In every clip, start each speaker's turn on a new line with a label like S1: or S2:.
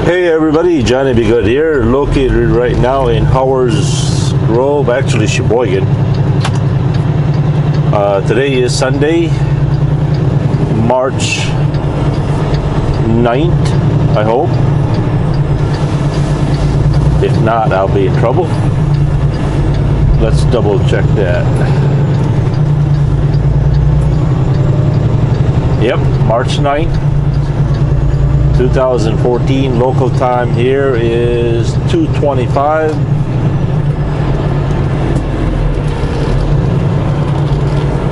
S1: Hey everybody, Johnny Be Good here, located right now in Howard's Grove, actually Sheboygan. Today is Sunday, March 9th, I hope. If not, I'll be in trouble. Let's double check that. Yep, March 9th. 2014. Local time here is 2:25.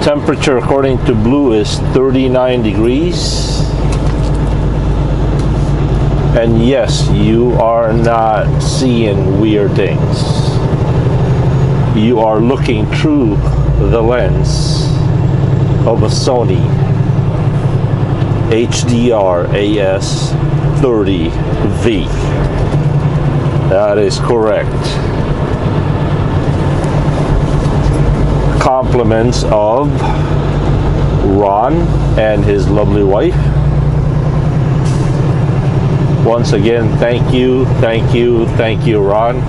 S1: Temperature according to Blue is 39 degrees. And yes, you are not seeing weird things. You are looking through the lens of a Sony HDR AS30V. That is correct. Compliments of Ron and his lovely wife. Once again, thank you, Ron.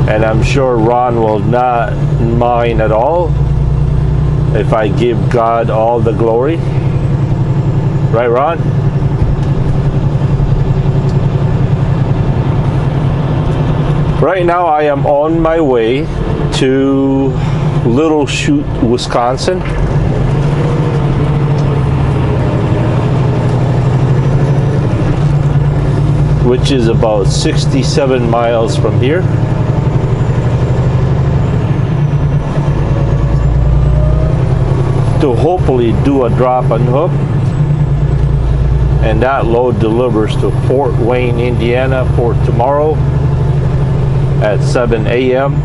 S1: And I'm sure Ron will not mind at all if I give God all the glory. Right, Ron? Right now I am on my way to Little Chute, Wisconsin. Which is about 67 miles from here. To hopefully do a drop and hook, and that load delivers to Fort Wayne, Indiana for tomorrow at 7 a.m.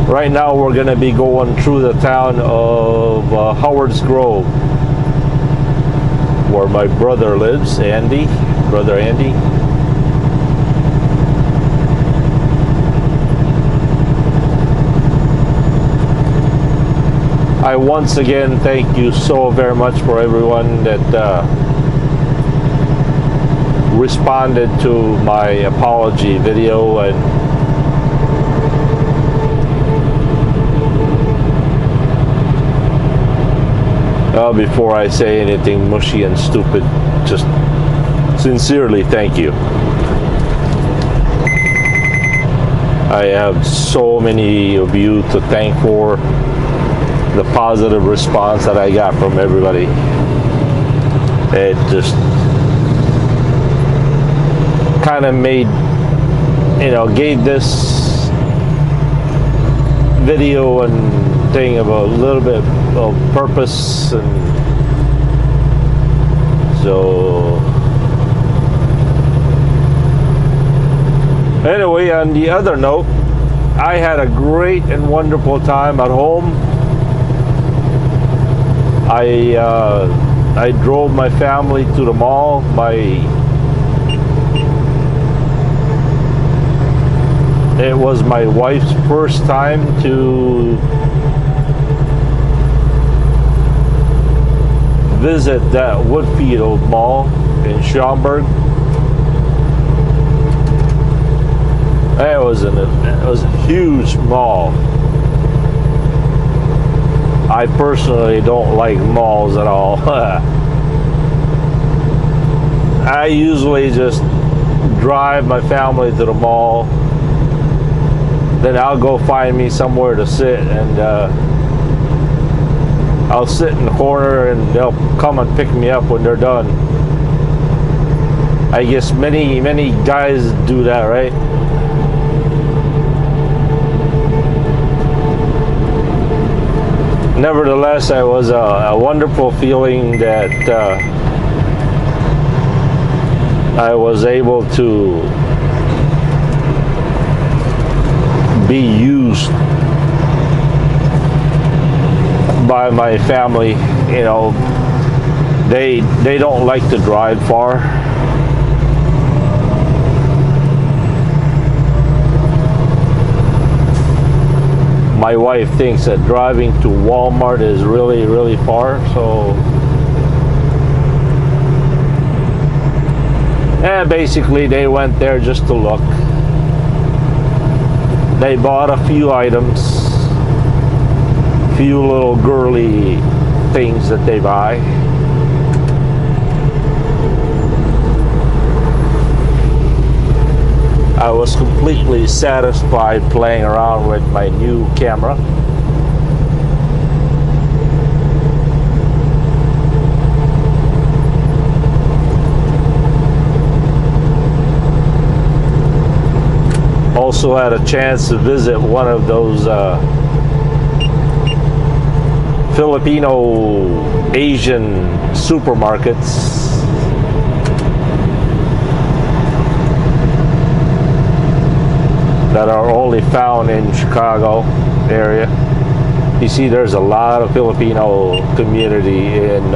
S1: Right now we're going to be going through the town of Howard's Grove, where my brother lives, Brother Andy. I once again thank you so very much for everyone that responded to my apology video, and before I say anything mushy and stupid, just sincerely thank you. I have so many of you to thank for the positive response that I got from everybody. It just kind of made, gave this video and thing of a little bit of purpose. And so anyway, on the other note, I had a great and wonderful time at home. I drove my family to the mall. It was my wife's first time to visit that Woodfield Mall in Schaumburg. It was a huge mall. I personally don't like malls at all. I usually just drive my family to the mall, then I'll go find me somewhere to sit, and I'll sit in the corner and they'll come and pick me up when they're done. I guess many guys do that, right? Nevertheless, it was a wonderful feeling that I was able to be used by my family. They don't like to drive far. My wife thinks that driving to Walmart is really, really far, so and basically they went there just to look. They bought a few items, few little girly things that they buy. I was completely satisfied playing around with my new camera. Also had a chance to visit one of those Filipino Asian supermarkets. That are only found in Chicago area. You see, there's a lot of Filipino community in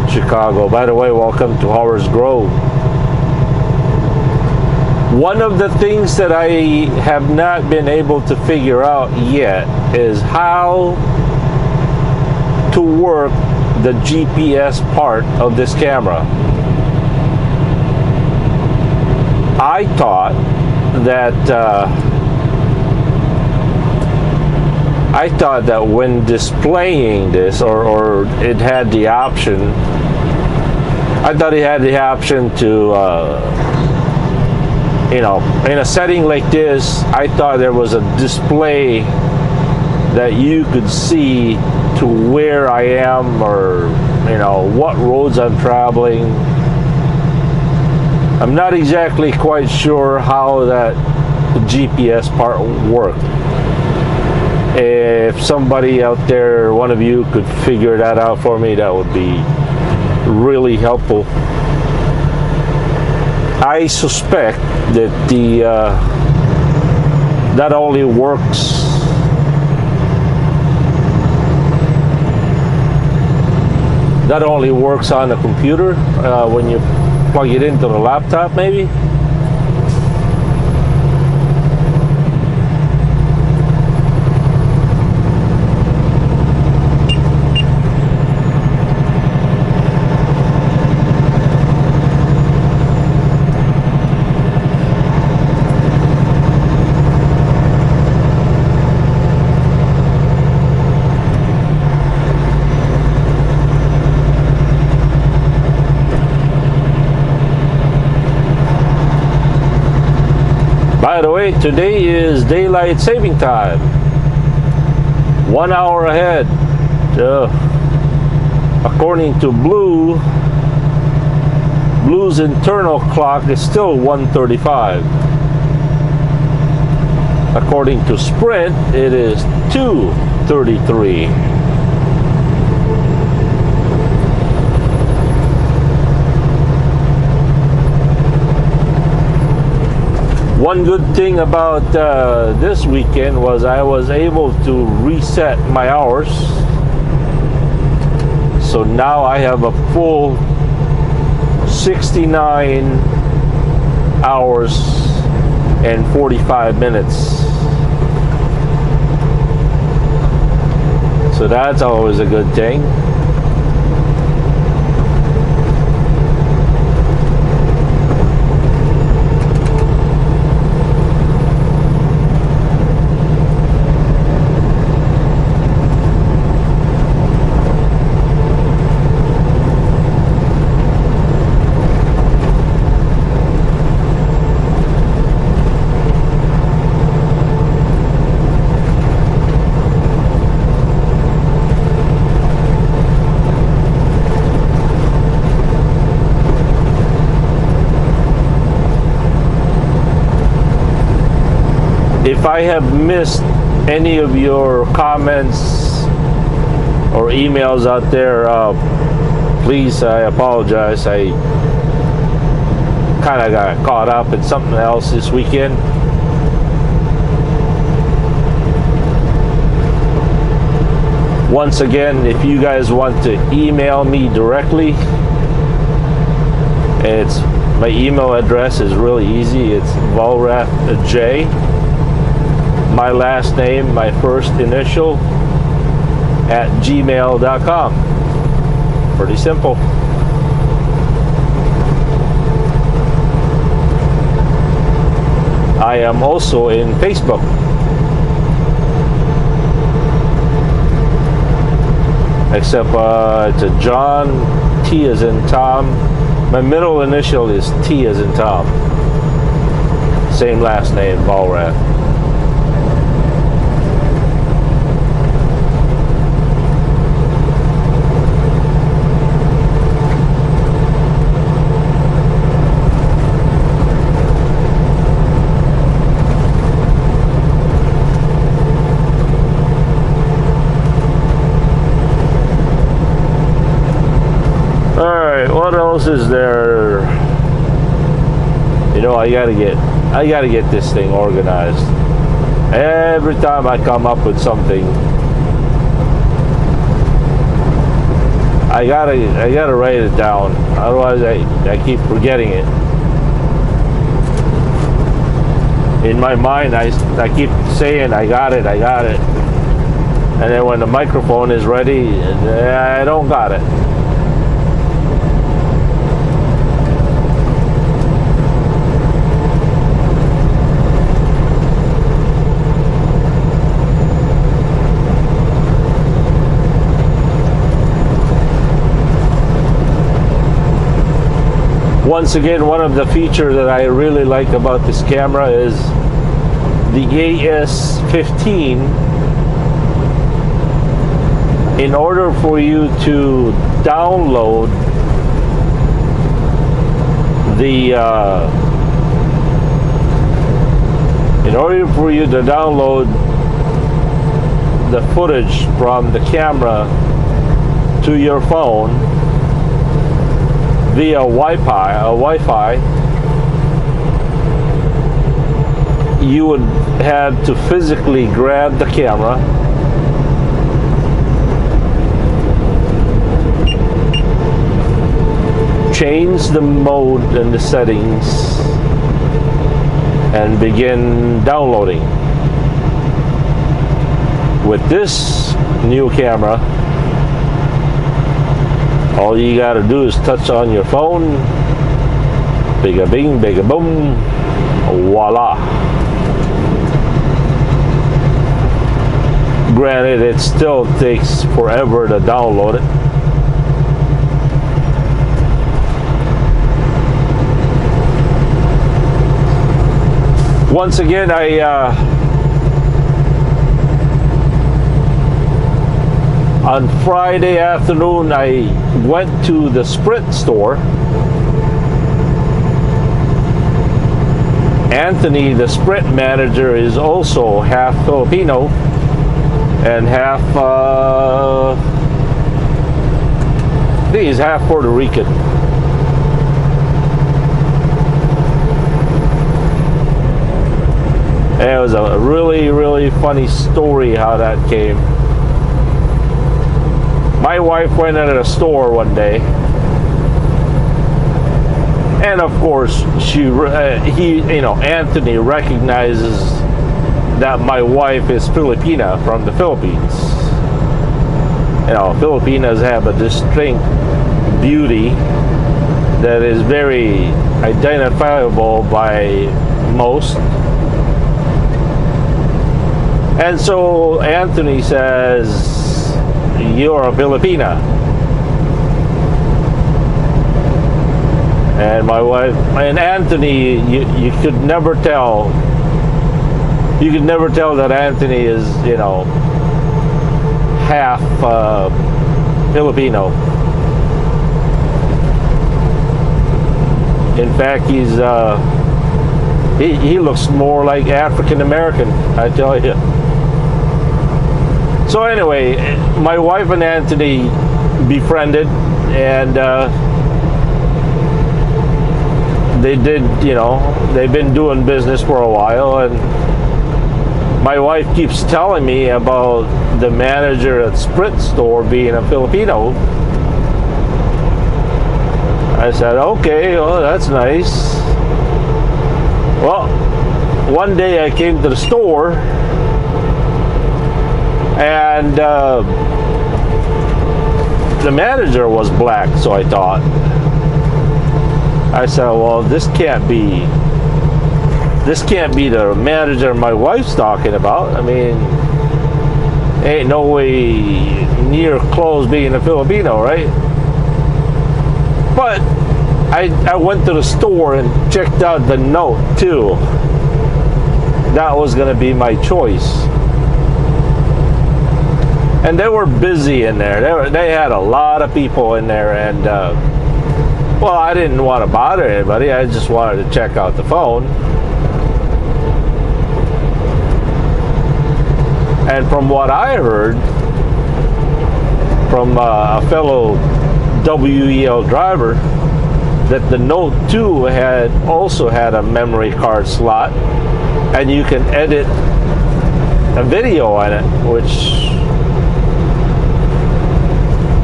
S1: Chicago. By the way, welcome to Howard's Grove. One of the things that I have not been able to figure out yet is how to work the GPS part of this camera. I thought that when displaying this, or it had the option, I thought it had the option to you know, in a setting like this, I thought there was a display that you could see to where I am, or you know, what roads I'm traveling. I'm not exactly quite sure how that GPS part worked. If somebody out there, one of you, could figure that out for me, that would be really helpful. I suspect that that only works on the computer when you plug it into the laptop, maybe. By the way, today is daylight saving time. 1 hour ahead. According to Blue's internal clock is still 1:35. According to Sprint, it is 2:33. One good thing about this weekend was I was able to reset my hours. So now I have a full 69 hours and 45 minutes. So that's always a good thing. If I have missed any of your comments or emails out there, please, I apologize. I kind of got caught up in something else this weekend. Once again, if you guys want to email me directly, my email address is really easy. It's ValrathJ, my last name, my first initial, @gmail.com. Pretty simple. I am also in Facebook. Except it's a John, T as in Tom. My middle initial is T as in Tom. Same last name, Valrath. What else is there? You know, I gotta get this thing organized. Every time I come up with something, I gotta write it down. Otherwise, I keep forgetting it. In my mind, I keep saying I got it, and then when the microphone is ready, I don't got it. Once again, one of the features that I really like about this camera is the AS15. In order for you to download the footage from the camera to your phone via Wi-Fi, you would have to physically grab the camera, change the mode and the settings, and begin downloading. With this new camera, all you gotta do is touch on your phone, bigga bing, bigga boom, voila. Granted, it still takes forever to download it. Once again, on Friday afternoon, I went to the Sprint store. Anthony, the Sprint manager, is also half Filipino and half, I think he's half Puerto Rican. And it was a really, really funny story how that came. My wife went into a store one day, and of course, Anthony recognizes that my wife is Filipina from the Philippines. You know, Filipinas have a distinct beauty that is very identifiable by most. And so Anthony says, "You're a Filipina." And my wife and Anthony, you could never tell. You could never tell that Anthony is, half Filipino. In fact, he looks more like African American, I tell you. So anyway, my wife and Anthony befriended, and they've been doing business for a while, and my wife keeps telling me about the manager at Sprint store being a Filipino. I said, okay, well, that's nice. Well, one day I came to the store and the manager was black, so I thought. I said, well, this can't be the manager my wife's talking about. I mean, ain't no way near close being a Filipino, right? But I went to the store and checked out the note too. That was going to be my choice. And they were busy in there. They had a lot of people in there, and well, I didn't want to bother anybody. I just wanted to check out the phone. And from what I heard from a fellow WEL driver, that the Note 2 had also had a memory card slot, and you can edit a video on it, which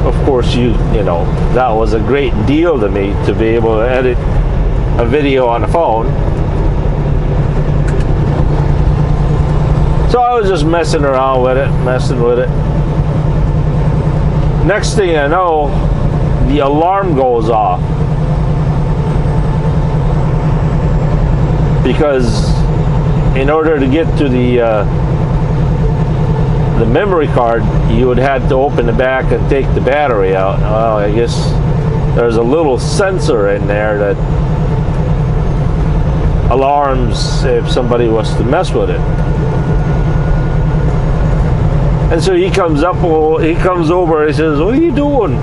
S1: of course you know, that was a great deal to me, to be able to edit a video on the phone. So I was just messing around with it, Next thing I know, the alarm goes off. Because in order to get to the memory card, you would have to open the back and take the battery out. Well, I guess there's a little sensor in there that alarms if somebody was to mess with it. And so he comes over, he says, what are you doing?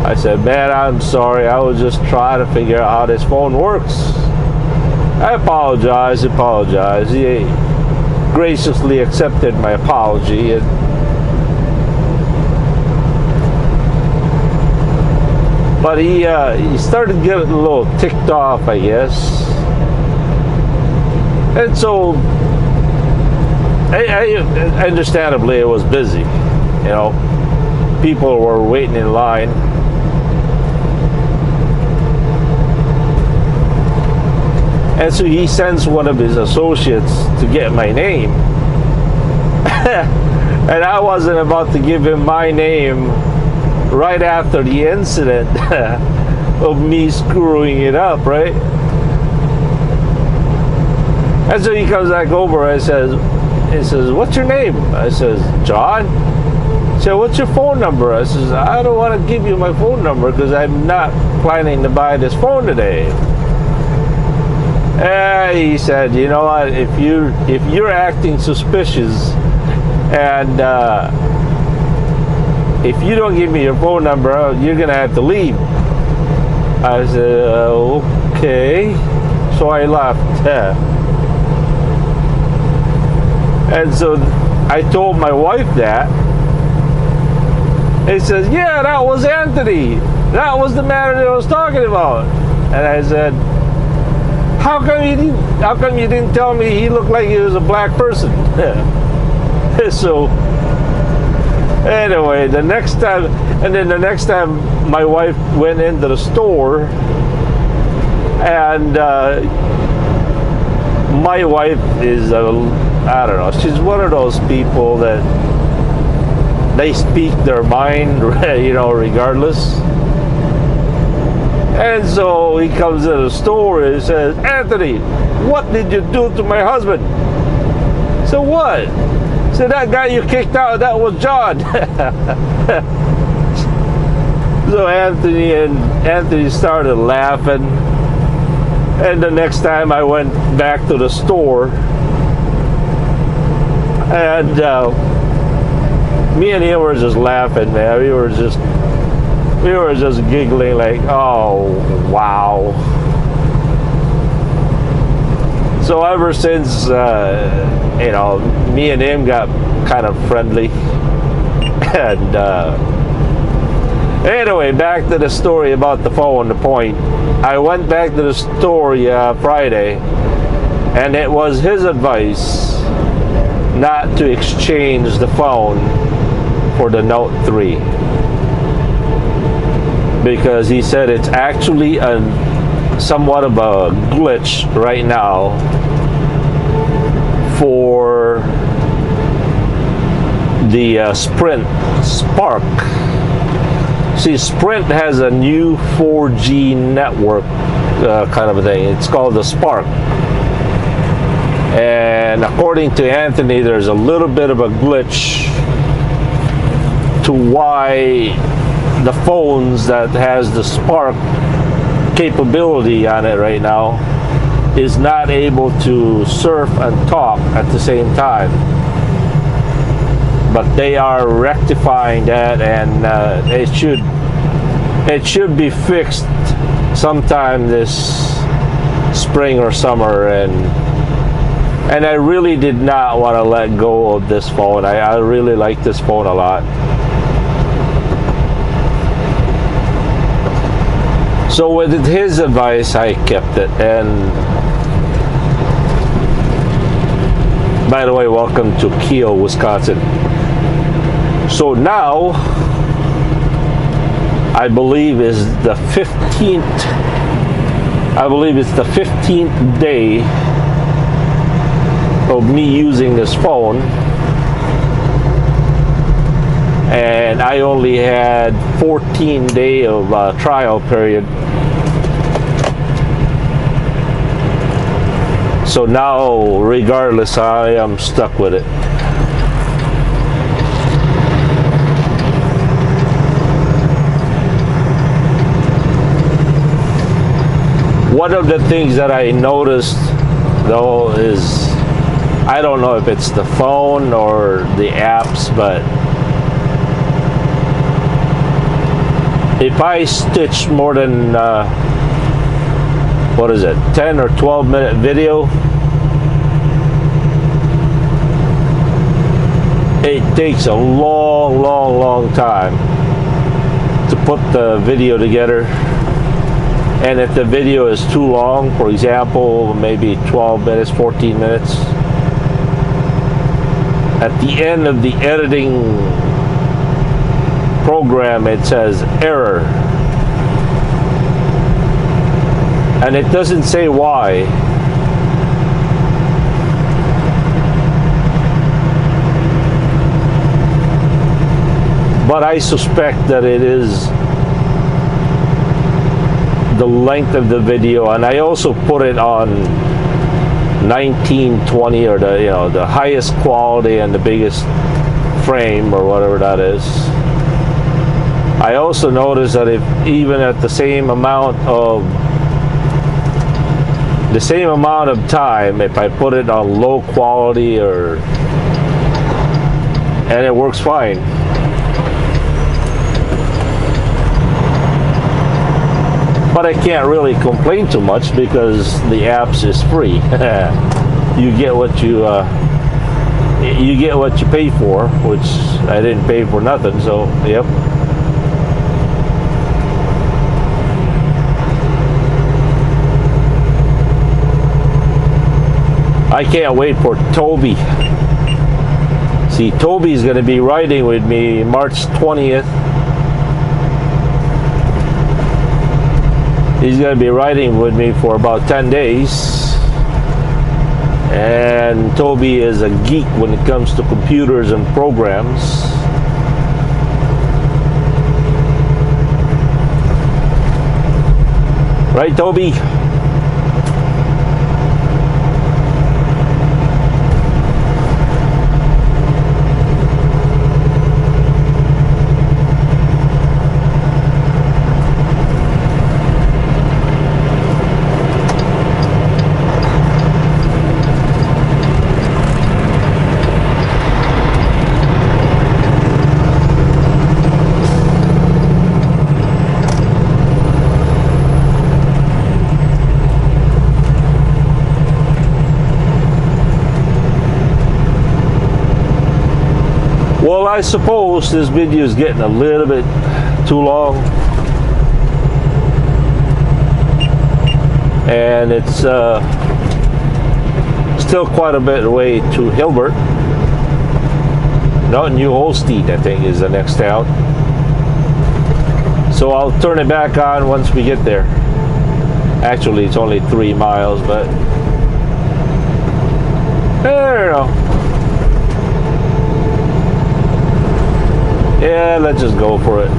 S1: I said, man, I'm sorry, I was just trying to figure out how this phone works. I apologize. He graciously accepted my apology. But he started getting a little ticked off, I guess. And so, understandably, it was busy. You know, people were waiting in line. And so he sends one of his associates to get my name. And I wasn't about to give him my name right after the incident of me screwing it up, right? And so he comes back over and says, what's your name? I says, John. He said, what's your phone number? I says, I don't want to give you my phone number because I'm not planning to buy this phone today. And he said, you know what, if you're acting suspicious and if you don't give me your phone number, you're gonna have to leave. I said, okay. So I left. And so I told my wife that. He says, yeah, that was Anthony. That was the man that I was talking about. And I said, how come you didn't tell me he looked like he was a black person? So anyway, the next time my wife went into the store, and my wife is I don't know, she's one of those people that they speak their mind, you know, regardless. And so he comes to the store and says, Anthony, what did you do to my husband? So what? So that guy you kicked out, that was John. So Anthony started laughing. And the next time I went back to the store, and me and him were just laughing, man. We were just giggling like, oh, wow. So ever since, you know, me and him got kind of friendly. And anyway, back to the story about the phone, the point. I went back to the store Friday, and it was his advice not to exchange the phone for the Note 3, because he said it's actually somewhat of a glitch right now for the Sprint Spark. See, Sprint has a new 4G network kind of a thing. It's called the Spark. And according to Anthony, there's a little bit of a glitch to why the phones that has the Spark capability on it right now is not able to surf and talk at the same time. But they are rectifying that, and it should be fixed sometime this spring or summer. And I really did not want to let go of this phone. I really like this phone a lot. So with his advice, I kept it. And by the way, welcome to Kiel, Wisconsin. So now, I believe is the 15th. I believe it's the 15th day of me using this phone, and I only had 14 days of trial period. So now, regardless, I am stuck with it. One of the things that I noticed, though, is I don't know if it's the phone or the apps, but if I stitch more than 10 or 12 minute video, it takes a long time to put the video together. And if the video is too long, for example, maybe 12 minutes, 14 minutes, at the end of the editing program, it says error. And it doesn't say why. But I suspect that it is the length of the video, and I also put it on 1920, or the highest quality and the biggest frame, or whatever that is. I also noticed that if even at the same amount of time, if I put it on low quality, and it works fine. But I can't really complain too much because the apps is free. You get what you pay for, which I didn't pay for nothing. So yep. I can't wait for Toby. See, Toby's going to be riding with me March 20th. He's going to be riding with me for about 10 days. And Toby is a geek when it comes to computers and programs. Right, Toby? Well, I suppose this video is getting a little bit too long, and it's still quite a bit away to Hilbert. No, New Holstein, I think, is the next town. So I'll turn it back on once we get there. Actually, it's only 3 miles, but I don't know. Yeah, let's just go for it.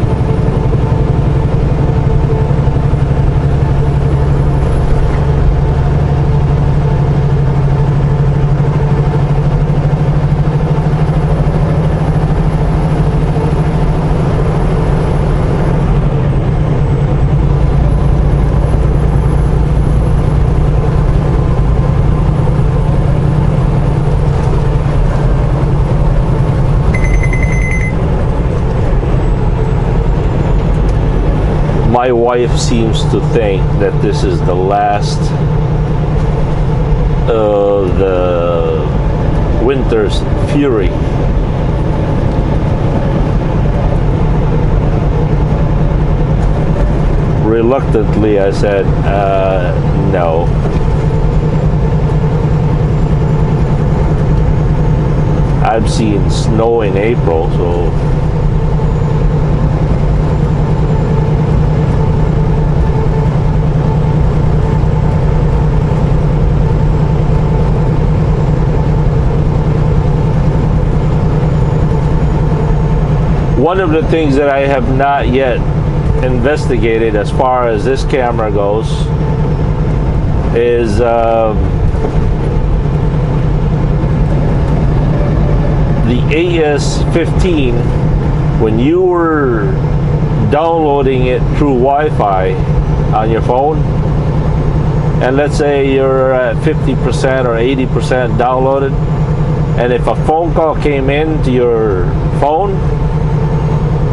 S1: My wife seems to think that this is the last of the winter's fury. Reluctantly, I said, no. I've seen snow in April, so one of the things that I have not yet investigated as far as this camera goes is the AS15. When you were downloading it through Wi-Fi on your phone, and let's say you're at 50% or 80% downloaded, and if a phone call came into your phone,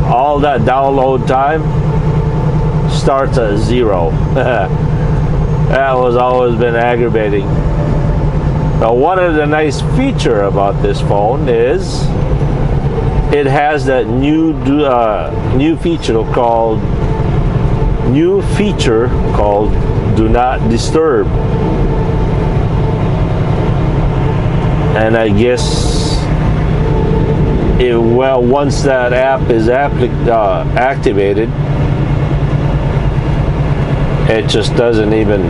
S1: all that download time starts at 0. That was always been aggravating. Now, one of the nice feature about this phone is it has that new feature called Do Not Disturb, and I guess once that app is activated, it just doesn't even,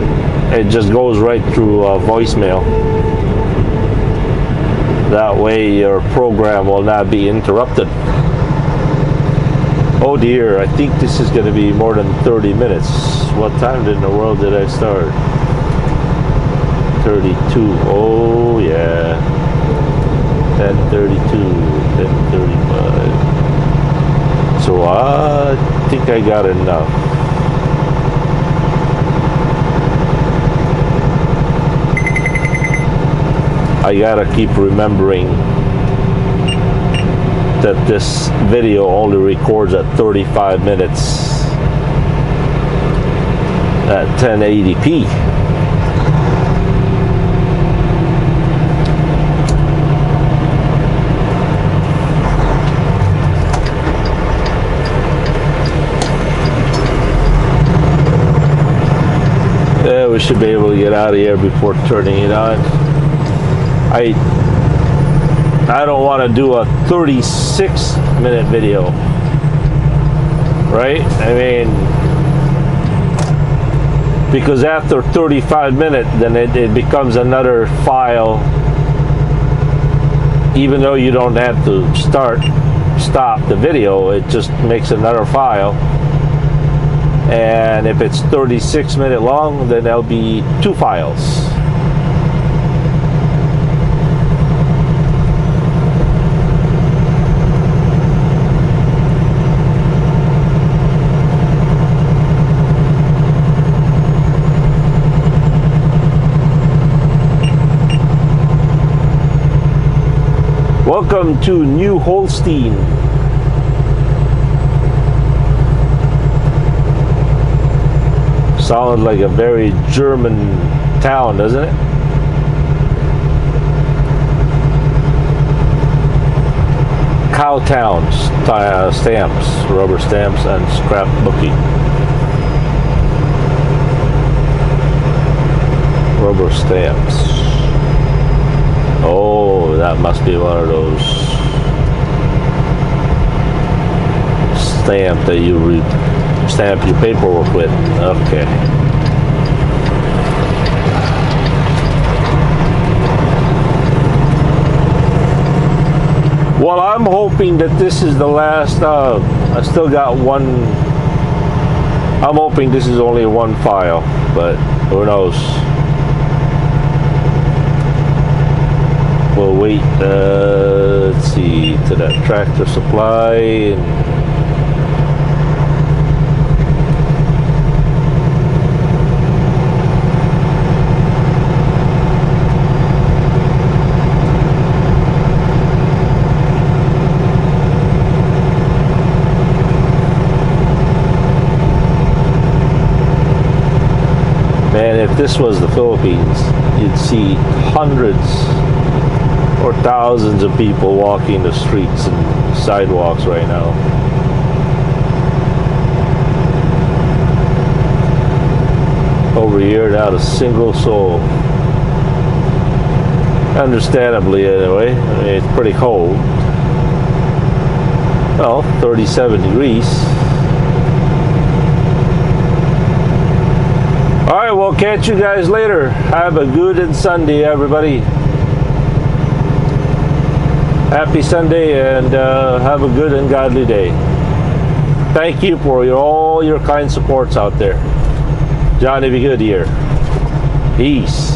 S1: it just goes right through voicemail. That way your program will not be interrupted. Oh dear, I think this is going to be more than 30 minutes. What time in the world did I start? 32. Oh yeah. 10:32, 10:35. So I think I got enough. I gotta keep remembering that this video only records at 35 minutes at 1080p. We should be able to get out of here before turning it on. I don't want to do a 36-minute video, right? I mean, because after 35 minutes, then it becomes another file, even though you don't have to stop the video, it just makes another file. And if it's 36 minutes long, then there'll be 2 files. Welcome to New Holstein. Sounds like a very German town, doesn't it? Cowtown stamps, rubber stamps, and scrapbooking. Rubber stamps. Oh, that must be one of those stamp that you stamp your paperwork with. Okay. Well, I'm hoping that this is the last. I still got one. I'm hoping this is only one file, but who knows? We'll wait. Let's see, to that Tractor Supply. And man, if this was the Philippines, you'd see hundreds or thousands of people walking the streets and sidewalks right now. Over here, not a single soul. Understandably, anyway. I mean, it's pretty cold. Well, 37 degrees. Alright, we'll catch you guys later. Have a good Sunday, everybody. Happy Sunday, and have a good and godly day. Thank you for all your kind supports out there. Johnny, be good here. Peace.